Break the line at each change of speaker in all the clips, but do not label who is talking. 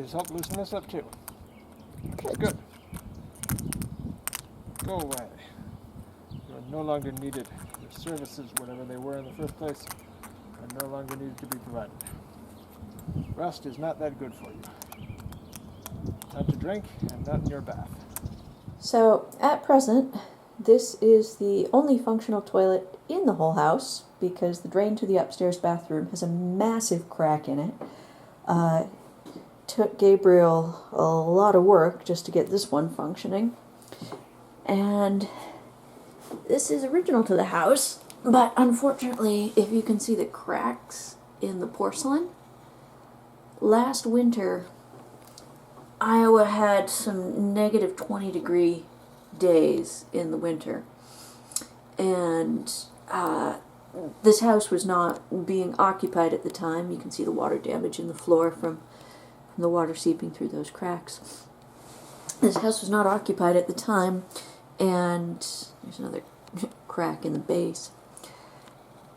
anthologies help loosen this up too, which is good. Go away. You are no longer needed. Your services, whatever they were in the first place, are no longer needed to be provided. Rust is not that good for you. Not to drink and not in your bath.
So, at present, this is the only functional toilet in the whole house because the drain to the upstairs bathroom has a massive crack in it. Took Gabriel a lot of work just to get this one functioning. And this is original to the house, but unfortunately, if you can see the cracks in the porcelain, last winter, Iowa had some negative 20-degree days in the winter. And this house was not being occupied at the time. You can see the water damage in the floor from the water seeping through those cracks. This house was not occupied at the time, and there's another crack in the base.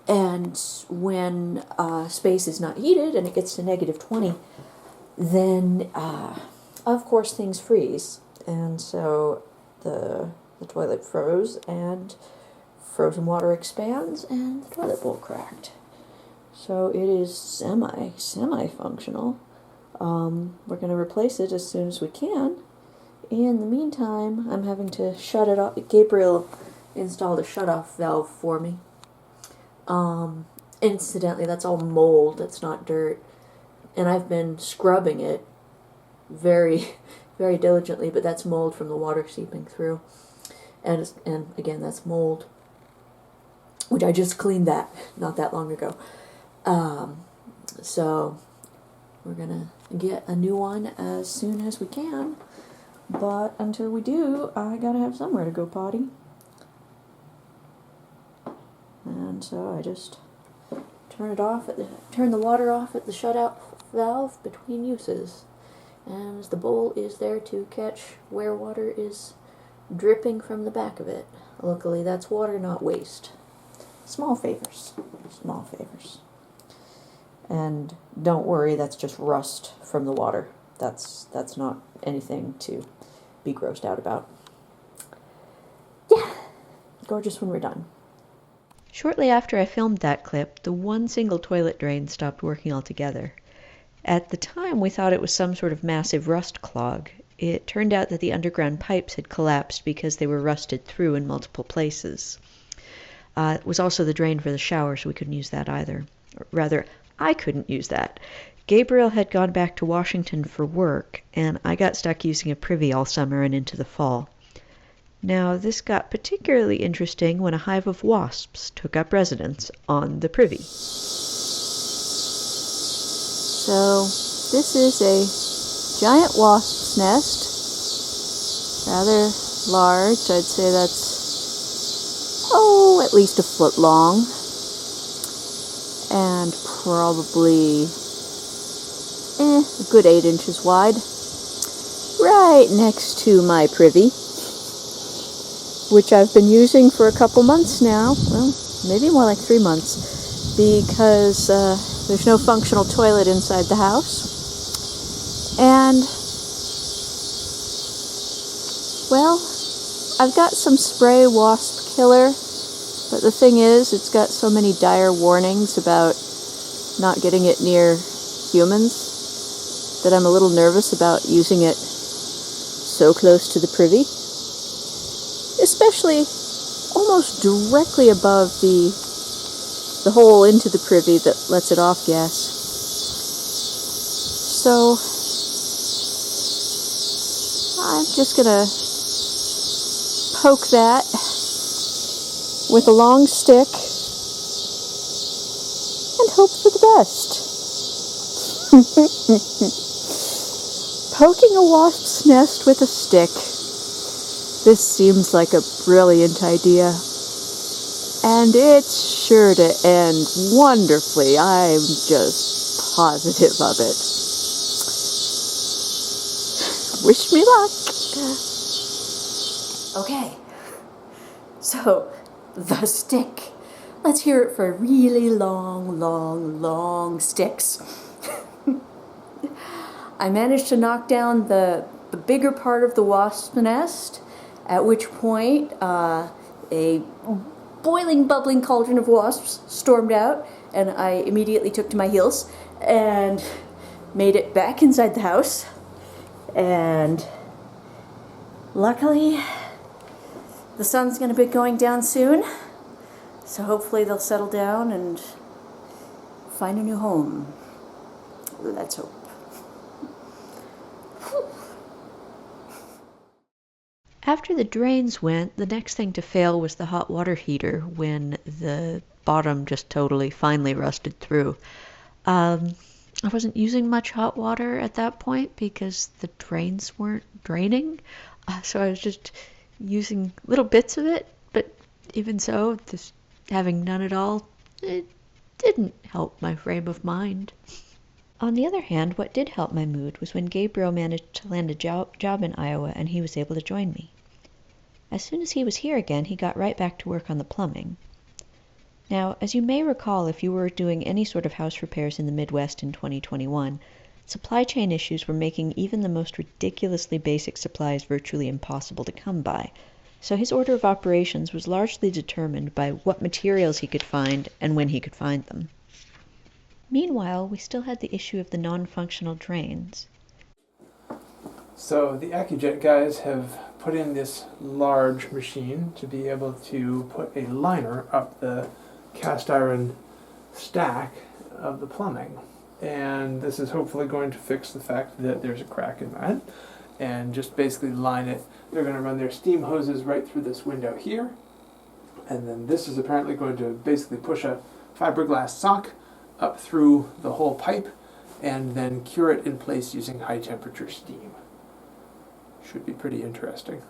And when space is not heated and it gets to negative 20, then of course things freeze. And so the toilet froze, and frozen water expands, and the toilet bowl cracked. So it is semi-functional. We're going to replace it as soon as we can. In the meantime, I'm having to shut it off. Gabriel installed a shut-off valve for me. Incidentally, that's all mold. That's not dirt. And I've been scrubbing it very, very diligently, but that's mold from the water seeping through. And again, that's mold, which I just cleaned that not that long ago. So we're going to get a new one as soon as we can. But until we do, I gotta have somewhere to go potty. And so I just turn the water off at the shutout valve between uses. And the bowl is there to catch where water is dripping from the back of it. Luckily, that's water, not waste. Small favors. Small favors. And don't worry, that's just rust from the water. That's not anything to be grossed out about. Yeah, gorgeous when we're done.
Shortly after I filmed that clip, the one single toilet drain stopped working altogether. At the time, we thought it was some sort of massive rust clog. It turned out that the underground pipes had collapsed because they were rusted through in multiple places. It was also the drain for the shower, so we couldn't use that either. Or rather, I couldn't use that. Gabriel had gone back to Washington for work, and I got stuck using a privy all summer and into the fall. Now, this got particularly interesting when a hive of wasps took up residence on the privy.
So, this is a giant wasp's nest. Rather large. I'd say that's, at least a foot long. And probably a good 8 inches wide, right next to my privy, which I've been using for a couple months now, well, maybe more like 3 months, because there's no functional toilet inside the house. And, well, I've got some spray wasp killer, but the thing is, it's got so many dire warnings about not getting it near humans that I'm a little nervous about using it so close to the privy. Especially almost directly above the hole into the privy that lets it off gas. So I'm just gonna poke that with a long stick and hope for the best. Poking a wasp's nest with a stick. This seems like a brilliant idea. And it's sure to end wonderfully. I'm just positive of it. Wish me luck. Okay. So, the stick. Let's hear it for really long sticks. I managed to knock down the bigger part of the wasp nest, at which point a boiling, bubbling cauldron of wasps stormed out, and I immediately took to my heels and made it back inside the house. And luckily, the sun's going to be going down soon, so hopefully they'll settle down and find a new home. Let's hope.
After the drains went, the next thing to fail was the hot water heater when the bottom just totally finally rusted through. I wasn't using much hot water at that point because the drains weren't draining, so I was just using little bits of it, but even so, just having none at all, it didn't help my frame of mind. On the other hand, what did help my mood was when Gabriel managed to land a job in Iowa and he was able to join me. As soon as he was here again, he got right back to work on the plumbing. Now, as you may recall if you were doing any sort of house repairs in the Midwest in 2021, supply chain issues were making even the most ridiculously basic supplies virtually impossible to come by, so his order of operations was largely determined by what materials he could find and when he could find them. Meanwhile, we still had the issue of the non-functional drains.
So the AccuJet guys have put in this large machine to be able to put a liner up the cast iron stack of the plumbing. And this is hopefully going to fix the fact that there's a crack in that and just basically line it. They're going to run their steam hoses right through this window here. And then this is apparently going to basically push a fiberglass sock up through the whole pipe and then cure it in place using high temperature steam. Should be pretty interesting.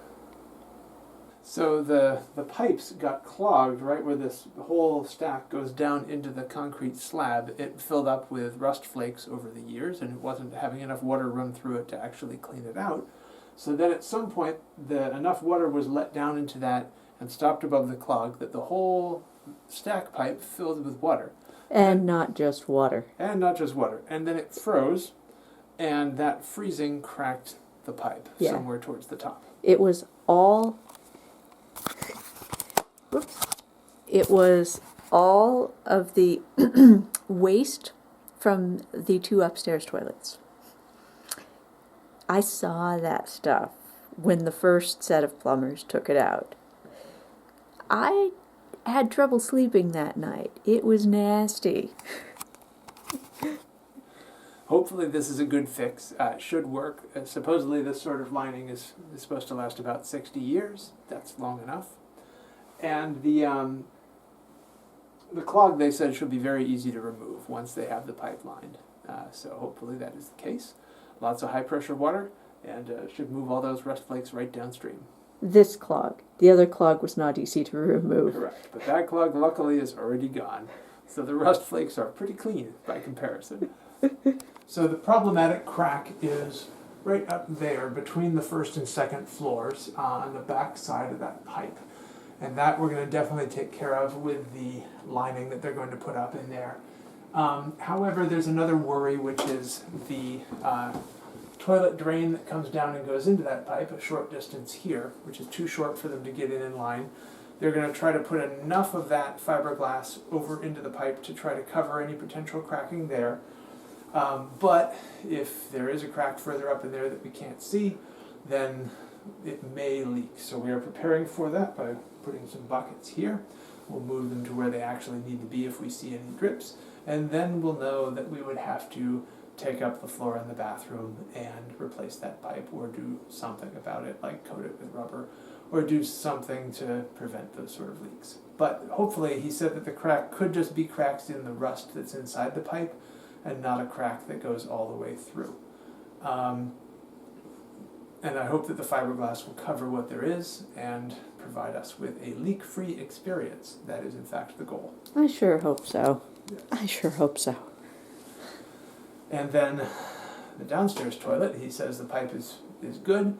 So the pipes got clogged right where this whole stack goes down into the concrete slab. It filled up with rust flakes over the years and it wasn't having enough water run through it to actually clean it out. So then at some point enough water was let down into that and stopped above the clog that the whole stack pipe filled with water.
And not just water.
And not just water. And then it froze and that freezing cracked the pipe somewhere towards the top.
It was all of the waste from the two upstairs toilets. I saw that stuff when the first set of plumbers took it out. I had trouble sleeping that night. It was nasty.
Hopefully this is a good fix. It should work. Supposedly this sort of lining is supposed to last about 60 years. That's long enough. And the clog, they said, should be very easy to remove once they have the pipe lined. So hopefully that is the case. Lots of high pressure water and should move all those rust flakes right downstream.
This clog. The other clog was not easy to remove.
Correct. But that clog luckily is already gone. So the rust flakes are pretty clean by comparison. So the problematic crack is right up there between the first and second floors on the back side of that pipe. And that we're going to definitely take care of with the lining that they're going to put up in there. However, there's another worry, which is the toilet drain that comes down and goes into that pipe a short distance here, which is too short for them to get in line. They're going to try to put enough of that fiberglass over into the pipe to try to cover any potential cracking there. But if there is a crack further up in there that we can't see, then it may leak. So we are preparing for that by putting some buckets here. We'll move them to where they actually need to be if we see any drips. And then we'll know that we would have to take up the floor in the bathroom and replace that pipe or do something about it, like coat it with rubber or do something to prevent those sort of leaks. But hopefully he said that the crack could just be cracks in the rust that's inside the pipe and not a crack that goes all the way through. And I hope that the fiberglass will cover what there is and provide us with a leak-free experience. That is, in fact, the goal.
I sure hope so.
Yes.
I sure hope so.
And then the downstairs toilet, he says the pipe is good,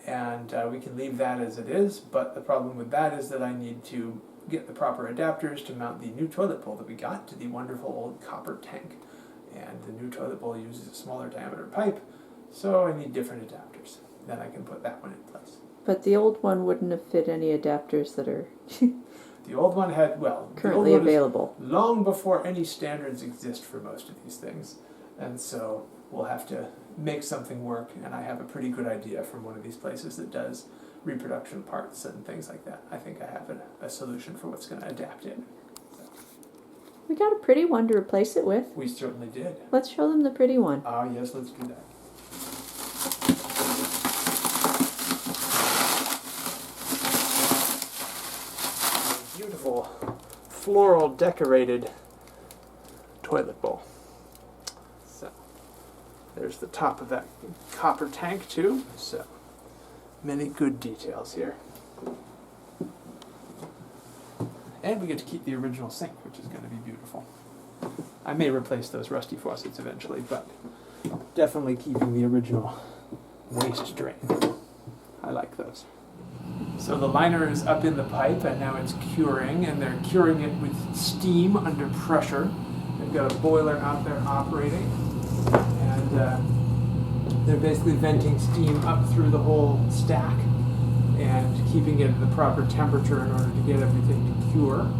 and we can leave that as it is, but the problem with that is that I need to get the proper adapters to mount the new toilet bowl that we got to the wonderful old copper tank. And the new toilet bowl uses a smaller diameter pipe, So I need different adapters. Then I can put that one in place.
But the old one wouldn't have fit any adapters that are
The old one had, well,
currently
the old one is
available.
long before any standards exist for most of these things. And so we'll have to make something work, and I have a pretty good idea from one of these places that does reproduction parts and things like that. I think I have a solution for what's going to adapt it.
We got a pretty one to replace it with.
We certainly did.
Let's show them the pretty one.
Ah, yes, let's do that. Beautiful floral decorated toilet bowl. So there's the top of that copper tank too. So many good details here. And we get to keep the original sink, which is going to be beautiful. I may replace those rusty faucets eventually, but definitely keeping the original waste drain. I like those. So the liner is up in the pipe, and now it's curing, and they're curing it with steam under pressure. They've got a boiler out there operating, and they're basically venting steam up through the whole stack and keeping it at the proper temperature in order to get everything to cure.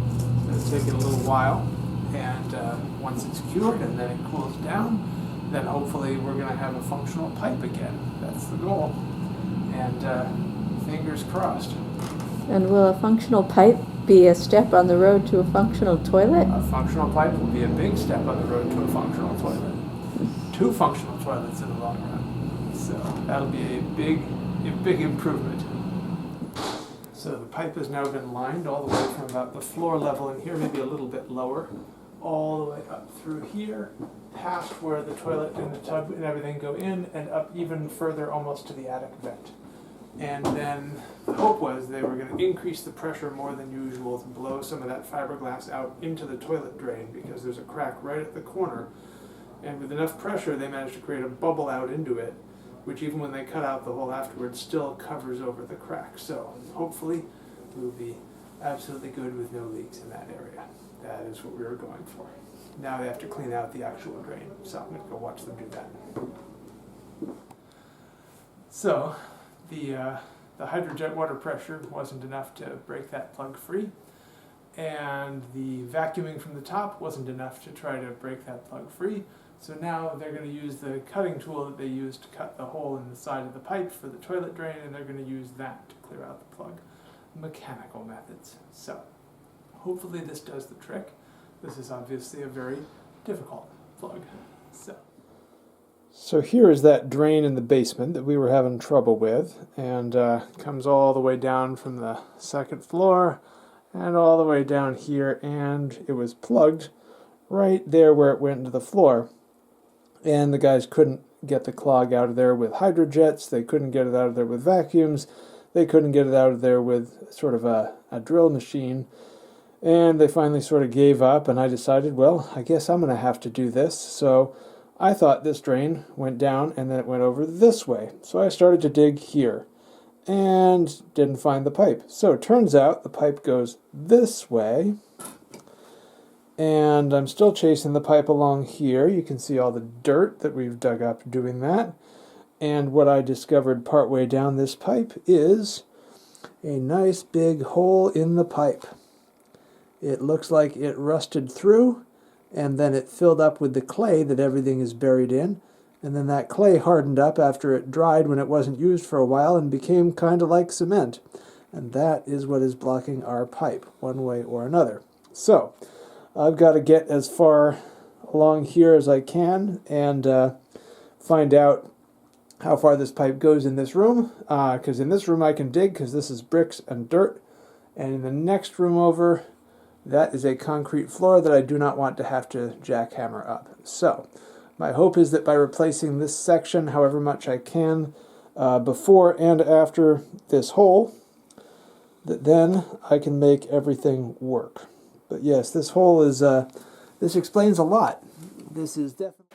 It's taking a little while, and once it's cured and then it cools down, then hopefully we're going to have a functional pipe again. That's the goal. And fingers crossed.
And will a functional pipe be a step on the road to a functional toilet?
A functional pipe will be a big step on the road to a functional toilet. 2 functional toilets in the long run. So that'll be a big improvement. So the pipe has now been lined all the way from about the floor level in here, maybe a little bit lower, all the way up through here, past where the toilet and the tub and everything go in, and up even further almost to the attic vent. And then the hope was they were going to increase the pressure more than usual to blow some of that fiberglass out into the toilet drain, because there's a crack right at the corner. And with enough pressure, they managed to create a bubble out into it, which even when they cut out the hole afterwards still covers over the crack. So hopefully we'll be absolutely good with no leaks in that area. That is what we were going for. Now they have to clean out the actual drain, so I'm going to go watch them do that. So the hydrojet water pressure wasn't enough to break that plug free, and the vacuuming from the top wasn't enough to try to break that plug free. So now they're going to use the cutting tool that they used to cut the hole in the side of the pipe for the toilet drain, and they're going to use that to clear out the plug. Mechanical methods. So hopefully this does the trick. This is obviously a very difficult plug. So here is that drain in the basement that we were having trouble with, and comes all the way down from the second floor and all the way down here, and it was plugged right there where it went into the floor. And the guys couldn't get the clog out of there with hydrojets, they couldn't get it out of there with vacuums, they couldn't get it out of there with sort of a drill machine, and they finally sort of gave up, and I decided, well, I guess I'm going to have to do this. So I thought this drain went down and then it went over this way. So I started to dig here and didn't find the pipe. So it turns out the pipe goes this way, and I'm still chasing the pipe along here. You can see all the dirt that we've dug up doing that. And what I discovered partway down this pipe is a nice big hole in the pipe. It looks like it rusted through, and then it filled up with the clay that everything is buried in, and then that clay hardened up after it dried when it wasn't used for a while and became kind of like cement. And that is what is blocking our pipe, one way or another. So I've got to get as far along here as I can and find out how far this pipe goes in this room, because in this room I can dig, because this is bricks and dirt, and in the next room over, that is a concrete floor that I do not want to have to jackhammer up. So my hope is that by replacing this section however much I can before and after this hole, that then I can make everything work. But yes, this hole is, this explains a lot. This is definitely